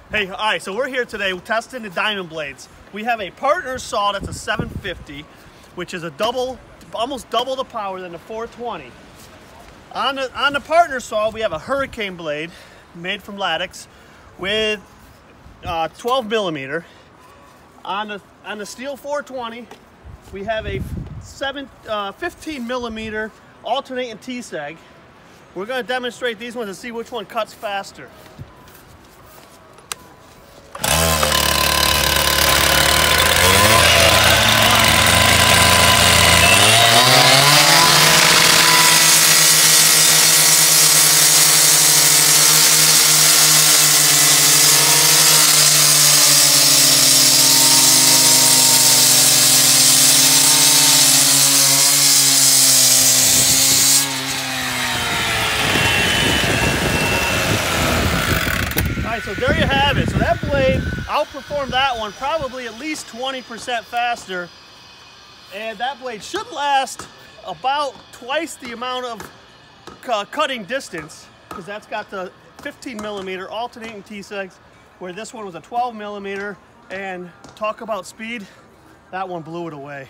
Hey, all right, so we're here today testing the diamond blades. We have a partner saw that's a 750, which is almost double the power than the 420. On the partner saw, we have a hurricane blade made from latex with 12 millimeter. On the steel 420, we have a 15 millimeter alternating T-seg. We're going to demonstrate these ones and see which one cuts faster. So there you have it. So that blade outperformed that one probably at least 20% faster. And that blade should last about twice the amount of cutting distance, because that's got the 15 millimeter alternating T-segs, where this one was a 12 millimeter. And talk about speed, that one blew it away.